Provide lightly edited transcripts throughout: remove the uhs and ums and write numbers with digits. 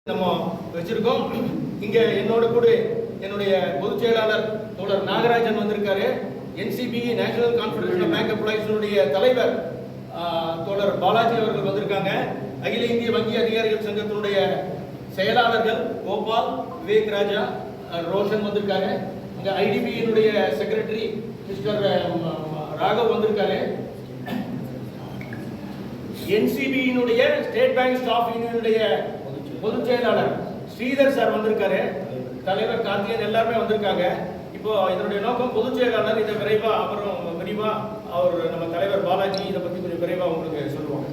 நம்ம வச்சிருக்கோம். இங்க என்னோட கூட என்னுடைய பொதுச் செயலாளர் தோழர் நாகராஜன் வந்திருக்காரு. NCBE national confederation of bank எம்ப்ளாயிஸுடைய தலைவர் தோழர் பாலாஜி அவர்கள் வந்திருக்காங்க. அகில இந்திய வங்கி அதிகாரிகள் சங்கத்தினுடைய செயலாளர்கள் கோபால், விவேக் ராஜா, ரோஷன் வந்திருக்காரு. இங்க IDBயினுடைய செக்ரட்டரி மிஸ்டர் ராகவ் வந்திருக்காரு. NCBயினுடைய ஸ்டேட் பேங்க் ஸ்டாஃப் யூனியனுடைய பொதுச் செயலாளர் ஸ்ரீதர் சார் வந்திருக்காரு. தலைவர் கார்த்திகன் எல்லாருமே வந்திருக்காங்க. இப்போ இதனுடைய நோக்கம் பொதுச் செயலாளர் இதை விரைவா அவர் நம்ம தலைவர் பாலாஜி இதை பத்தி கொஞ்சம் விரைவா உங்களுக்கு சொல்லுவாங்க.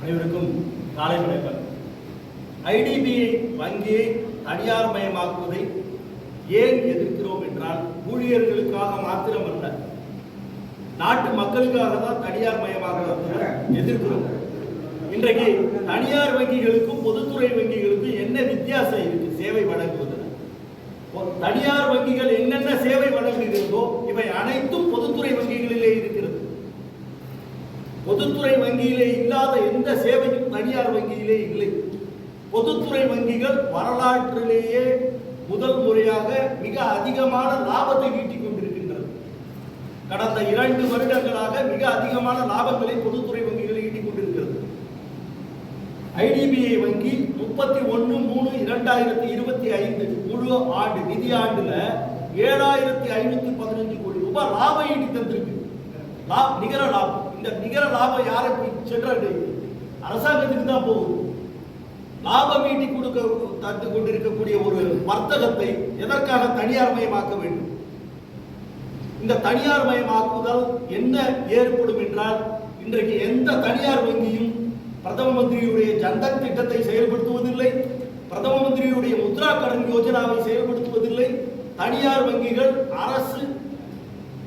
அனைவருக்கும் காலை வணக்கம். IDBI வங்கியை தனியார் மயமாக்குவதை ஏன் எதிர்க்கிறோம் என்றால், ஊழியர்களுக்காக மாத்திரமல்ல, நாட்டு மக்களுக்காக தான் தனியார் மயமாக எதிர்க்கிறோம். இன்றைக்கு தனியார் வங்கிகளுக்கும் பொதுத்துறை வங்கிகளுக்கும் என்ன வித்தியாசம் இருக்கு? சேவை வழங்குவது. தனியார் வங்கிகள் என்னென்ன சேவை வழங்குகிறதோ இவை அனைத்தும் பொதுத்துறை வங்கிகளிலே இருக்கிறது. பொதுத்துறை வங்கியிலே இல்லாத எந்த சேவையும் தனியார் வங்கியிலே இல்லை. பொதுத்துறை வங்கிகள் வரலாற்றிலேயே முதல் முறையாக மிக அதிகமான லாபத்தை ஈட்டிக் கொண்டிருக்கின்றது. கடந்த 2 வருடங்களாக மிக அதிகமான லாபங்களை பொதுத்துறை வங்கிகள் ஈட்டிக் கொண்டிருக்கிறது. IDBI வங்கி 31/3/2025 முழு ஆண்டு நிதி ஆண்டுல 7515 கோடி ரூபாய் லாபம் ஈட்டி தந்திருக்கு. நிகர லாபம். இந்த நிகர லாபம் யாரை போய் சென்றடையுது? அரசாங்கத்துக்கு தான் போகுது. லாபம் ஈட்டி தந்து கொண்டிருக்கக்கூடிய ஒரு வர்த்தகத்தை எதற்காக தனியார் மயமாக்க வேண்டும்? இந்த தனியார் மயமாக்குதல் என்ன ஏற்படும் என்றால், இன்றைக்கு எந்த தனியார் வங்கியும் பிரதம மந்திரியுடைய ஜன்தன் திட்டத்தை செயல்படுத்துவதில்லை, பிரதம மந்திரியுடைய முத்ரா கடன் யோஜனாவை செயல்படுத்துவதில்லை. தனியார் வங்கிகள் அரசு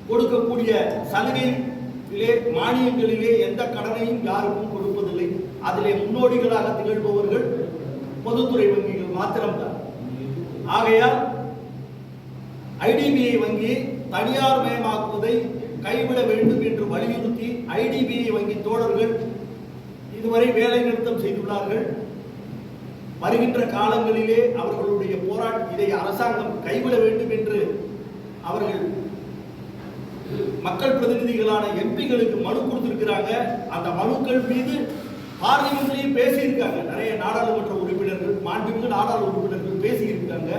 கொடுக்கக்கூடிய சலுகையிலே, மானியங்களிலே எந்த கடனையும் யாருக்கும் கொடுப்பதில்லை. அதிலே முன்னோடிகளாக திகழ்பவர்கள் பொதுத்துறை வங்கிகள் மாத்திரம்தான். ஆகையால் IDBI வங்கியை தனியார் மயமாக்குவதை கைவிட வேண்டும் என்று வலியுறுத்தி IDBI வங்கி தோழர்கள் இதுவரை வேலை நிறுத்தம் செய்துள்ளார்கள். வருகின்ற காலங்களிலே அவர்களுடைய இதை அரசாங்கம் கைவிட வேண்டும் என்று அவர்கள் மக்கள் பிரதிநிதிகளான MPகளுக்கு மனு கொடுத்திருக்கிறாங்க. அந்த மனுக்கள் மீது பார்லிமெண்ட்லயும் பேசியிருக்காங்க. நிறைய நாடாளுமன்ற உறுப்பினர்கள், மாண்புமிகு நாடாளுமன்ற உறுப்பினர்கள் பேசியிருக்காங்க.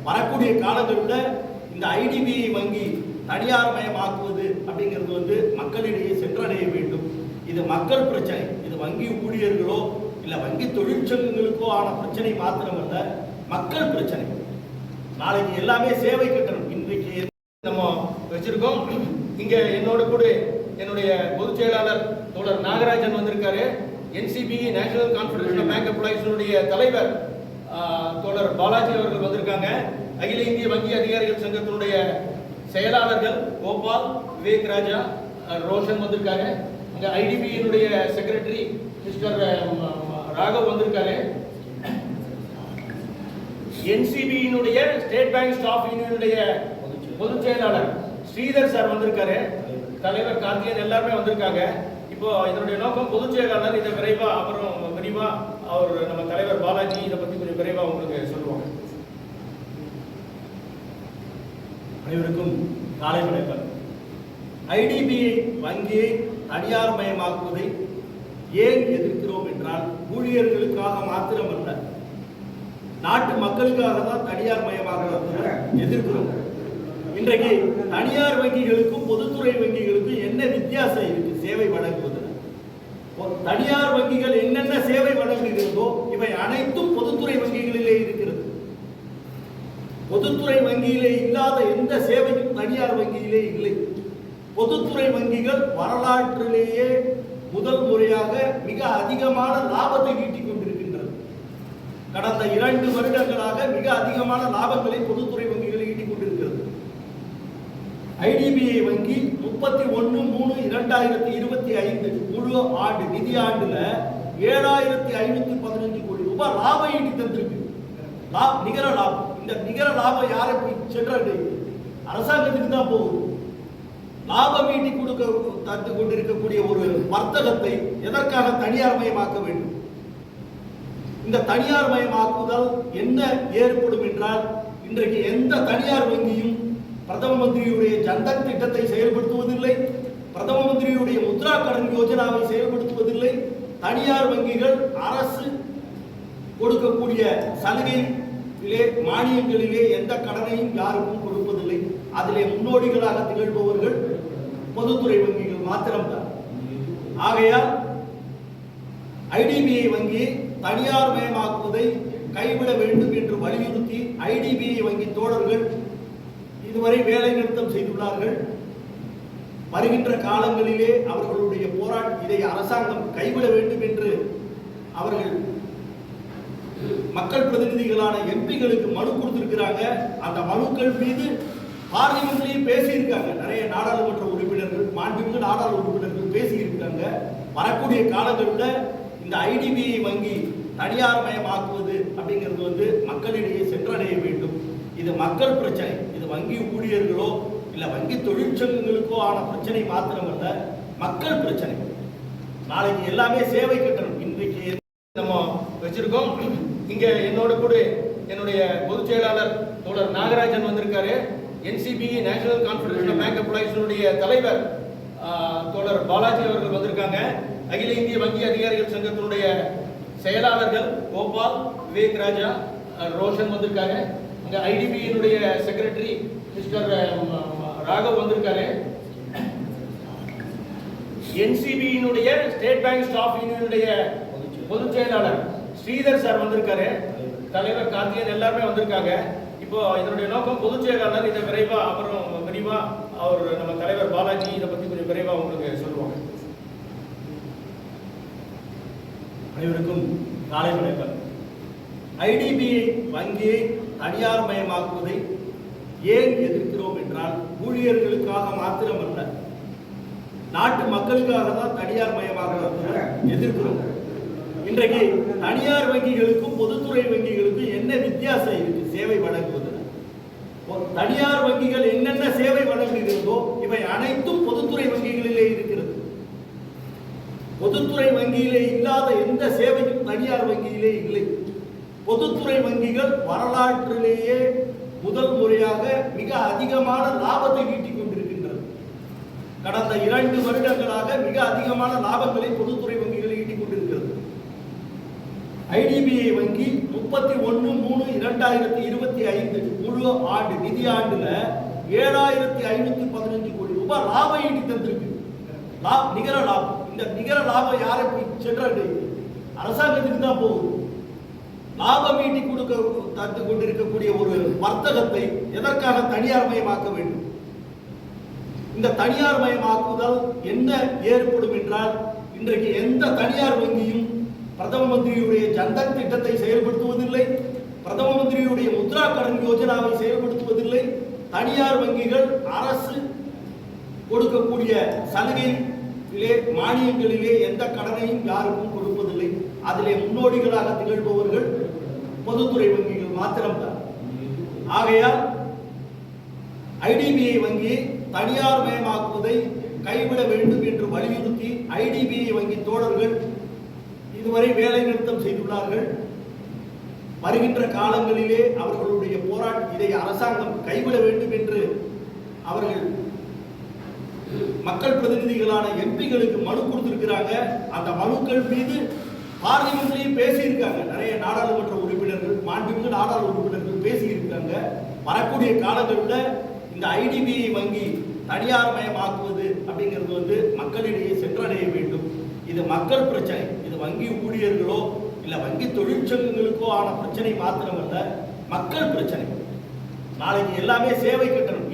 வரக்கூடிய காலங்களில் இந்த IDBI வங்கி தனியார் மயமாக்குவது அப்படிங்கிறது மக்களிடையே சென்றடைய வேண்டும். இது மக்கள் பிரச்சனை. இது வங்கி ஊழியர்களோ இல்ல வங்கி தொழிற்சங்கங்களுக்கோ ஆன பிரச்சனை மாத்திரமல்ல, மக்கள் பிரச்சனை. நாளைக்கு எல்லாமே சேவை கட்டணம். இன்றைக்கு நம்ம வச்சிருக்கோம். இங்க என்னோட கூட என்னுடைய பொதுச் செயலாளர் தோழர் நாகராஜன் வந்திருக்காரு. NCBE national confederation of bank எம்ப்ளாயிஸுடைய தலைவர் தோழர் பாலாஜி அவர்கள் வந்திருக்காங்க. அகில இந்திய வங்கி அதிகாரிகள் சங்கத்தினுடைய செயலாளர்கள் கோபால், விவேக் ராஜா, ரோஷன் வந்திருக்காரு. இங்க IDBயினுடைய செக்ரட்டரி மிஸ்டர் ராகவ் வந்திருக்காரு. NCBயினுடைய ஸ்டேட் பேங்க் ஸ்டாஃப் யூனியனுடைய பொதுச் செயலாளர் ஸ்ரீதர் சார் வந்திருக்காரு. தலைவர் கார்த்திகன் எல்லாருமே வந்திருக்காங்க. இப்போ இதனுடைய நோக்கம் பொதுச் செயலாளர் இதை விரைவா அவர் நம்ம தலைவர் பாலாஜி இதை பத்தி கொஞ்சம் விரைவா உங்களுக்கு சொல்லுவாங்க. அனைவருக்கும் காலை வணக்கம். IDBI வங்கியை தனியார் மயமாக்குவதை ஏன் எதிர்க்கிறோம் என்றால், ஊழியர்களுக்காக மாத்திரமல்ல, நாட்டு மக்களுக்காக தான் தனியார் மயமாக எதிர்க்கிறோம். இன்றைக்கு தனியார் வங்கிகளுக்கும் பொதுத்துறை வங்கிகளுக்கும் என்ன வித்தியாசம் இருக்கு? சேவை வழங்குவது. தனியார் வங்கிகள் என்னென்ன சேவை வழங்குகிறதோ இவை அனைத்தும் பொதுத்துறை வங்கிகளிலே இருக்கிறது. பொதுத்துறை வங்கியிலே இல்லாத எந்த சேவையும் தனியார் வங்கியிலே இல்லை. பொதுத்துறை வங்கிகள் வரலாற்றிலேயே முதல் முறையாக மிக அதிகமான லாபத்தை ஈட்டிக் கொண்டிருக்கின்றது. கடந்த 2 வருடங்களாக மிக அதிகமான லாபங்களை பொதுத்துறை வங்கிகள் ஈட்டிக் கொண்டிருக்கிறது. IDBI வங்கி 31/3/2025 முழு ஆண்டு நிதி ஆண்டுல 7515 கோடி ரூபாய் லாபம் ஈட்டி தந்திருக்கு. நிகர லாபம். இந்த நிகர லாபம் யாரை போய் சென்றடையுது? அரசாங்கத்துக்கு தான் போகுது. லாபம் ஈட்டி தந்து கொண்டிருக்கக்கூடிய ஒரு வர்த்தகத்தை எதற்காக தனியார் மயமாக்க வேண்டும்? இந்த தனியார் மயமாக்குதல் என்ன ஏற்படும் என்றால், இன்றைக்கு எந்த தனியார் வங்கியும் பிரதம மந்திரியுடைய ஜன்தன் திட்டத்தை செயல்படுத்துவதில்லை, பிரதம மந்திரியுடைய முத்ரா கடன் யோஜனாவை செயல்படுத்துவதில்லை. தனியார் வங்கிகள் அரசு கொடுக்கக்கூடிய சலுகையிலே, மானியங்களிலே எந்த கடனையும் யாருக்கும் கொடுப்பதில்லை. அதிலே முன்னோடிகளாக திகழ்பவர்கள் பொதுத்துறை வங்கிகள் மாத்திரம்தான். ஆகையால் ஐடிபிஐ வங்கி தனியார் மயமாக்குவதை கைவிட வேண்டும் என்று வலியுறுத்தி ஐடிபிஐ வங்கி தோழர்கள் இதுவரை வேலை நிறுத்தம் செய்துள்ளார்கள். வருகின்ற காலங்களிலே அவர்களுடைய இதை அரசாங்கம் கைவிட வேண்டும் என்று அவர்கள் மக்கள் பிரதிநிதிகளான எம்பிகளுக்கு மனு கொடுத்திருக்கிறாங்க. அந்த மனுக்கள் மீது பார்லிமெண்ட்லயே பேசியிருக்காங்க. நிறைய நாடாளுமன்ற உறுப்பினர்கள், மாண்புமிகு நாடாளுமன்ற உறுப்பினர்கள் பேசியிருக்காங்க. வரக்கூடிய காலங்களில் இந்த ஐடிபிஐ வங்கி தனியார் மயமாக்குவது அப்படிங்கிறது மக்களிடையே சென்றடைய வேண்டும். இது மக்கள் பிரச்சனை. இது வங்கி ஊழியர்களோ இல்ல வங்கி தொழிற்சங்கங்களுக்கோ ஆன பிரச்சனை மாத்திரமல்ல, மக்கள் பிரச்சனை. நாளைக்கு எல்லாமே சேவை கட்டணம். இன்றைக்கு நம்ம வச்சிருக்கோம். இங்க என்னோட கூட என்னுடைய பொதுச் செயலாளர் தோழர் நாகராஜன் வந்திருக்காரு. NCBE national confederation of bank எம்ப்ளாயீஸுடைய தலைவர் தோழர் பாலாஜி அவர்கள் வந்திருக்காங்க. அகில இந்திய வங்கி அதிகாரிகள் சங்கத்தினுடைய செயலாளர்கள் கோபால், விவேக் ராஜா, ரோஷன் வந்திருக்காரு. அங்க ஐடிபியினுடைய செக்ரட்டரி மிஸ்டர் ராகவ் வந்திருக்காரு. NCBயினுடைய ஸ்டேட் பேங்க் ஸ்டாஃப் யூனியனுடைய பொதுச் செயலாளர் ஸ்ரீதர் சார் வந்திருக்காரு. தலைவர் கார்த்திகன் எல்லாருமே வந்திருக்காங்க. இப்போ இதனுடைய நோக்கம் பொதுச் செயலாளர் இதை விரைவா அவர் நம்ம தலைவர் பாலாஜி இதை பத்தி கொஞ்சம் விரைவா உங்களுக்கு சொல்லுவாங்க. அனைவருக்கும் காலை வணக்கம். ஐடிபிஐ வங்கியை தனியார் மயமாக்குவதை ஏன் எதிர்க்கிறோம் என்றால், ஊழியர்களுக்காக மாத்திரமல்ல, நாட்டு மக்களுக்காக தான் தனியார் மயமாக்குவதை எதிர்க்கிறோம். இன்றைக்கு தனியார் வங்கிகளுக்கும் பொதுத்துறை வங்கிகளுக்கும் என்ன வித்தியாசம் இருக்கு சேவை வழங்குவதில்? தனியார் வங்கிகள் என்னென்ன சேவை வழங்குகிறதோ இவை அனைத்தும் பொதுத்துறை வங்கிகளிலே இருக்கிறது. பொதுத்துறை வங்கியிலே இல்லாத எந்த சேவையும் தனியார் வங்கியிலே இல்லை. பொதுத்துறை வங்கிகள் வரலாற்றிலேயே முதல் முறையாக மிக அதிகமான லாபத்தை ஈட்டிக் கொண்டிருக்கின்றது. கடந்த 2 வருடங்களாக மிக அதிகமான லாபங்களை பொதுத்துறை வங்கிகள் ஈட்டிக் கொண்டிருக்கிறது. ஐடிபிஐ வங்கி 31/3/2025 முழு ஆண்டு நிதி ஆண்டுல 7515 கோடி ரூபாய் லாபம் ஈட்டி தந்திருக்கு. நிகர லாபம். இந்த நிகர லாபம் யாரை போய் சென்றடையுது? அரசாங்கத்துக்கு தான் போகுது. லாபம் ஈட்டி தந்து கொண்டிருக்கக்கூடிய ஒரு வர்த்தகத்தை எதற்காக தனியார் மயமாக்க வேண்டும்? இந்த தனியார் மயமாக்குதல் என்ன ஏற்படும் என்றால், இன்றைக்கு எந்த தனியார் வங்கியும் பிரதம மந்திரியுடைய ஜன்தன் திட்டத்தை செயல்படுத்துவதில்லை, பிரதம மந்திரியுடைய முத்ரா கடன் யோஜனாவை செயல்படுத்துவதில்லை. தனியார் வங்கிகள் அரசு கொடுக்கக்கூடிய சலுகையிலே, மானியங்களிலே எந்த கடனையும் யாருக்கும் கொடுப்பதில்லை. அதிலே முன்னோடிகளாக திகழ்பவர்கள் பொதுத்துறை வங்கிகள் மாத்திரம்தான். ஆகையால் ஐடிபிஐ வங்கி தனியார் மயமாக்குவதை கைவிட வேண்டும் என்று வலியுறுத்தி ஐடிபிஐ வங்கி தோழர்கள் இதுவரை வேலை நிறுத்தம் செய்துள்ளார்கள். வருகின்ற காலங்களிலே அவர்களுடைய இதை அரசாங்கம் கைவிட வேண்டும் என்று அவர்கள் மக்கள் பிரதிநிதிகளான எம்பிகளுக்கு மனு கொடுத்திருக்கிறாங்க. அந்த மனுக்கள் மீது பார்லிமெண்ட்லயே பேசியிருக்காங்க. நிறைய நாடாளுமன்ற உறுப்பினர்கள், மாண்புமிகு நாடாளுமன்ற உறுப்பினர்கள் பேசியிருக்காங்க. வரக்கூடிய காலங்களில் இந்த ஐடிபிஐ வங்கி தனியார் மயமாக்குவது அப்படிங்கிறது மக்களிடையே சென்றடைய வேண்டும். இது மக்கள் பிரச்சனை. இது வங்கி ஊழியர்களோ இல்ல வங்கி தொழிற்சங்கங்களுக்கோ ஆன பிரச்சனை மாத்திரமல்ல, மக்கள் பிரச்சனை. நாளைக்கு எல்லாமே சேவை கட்டணம்.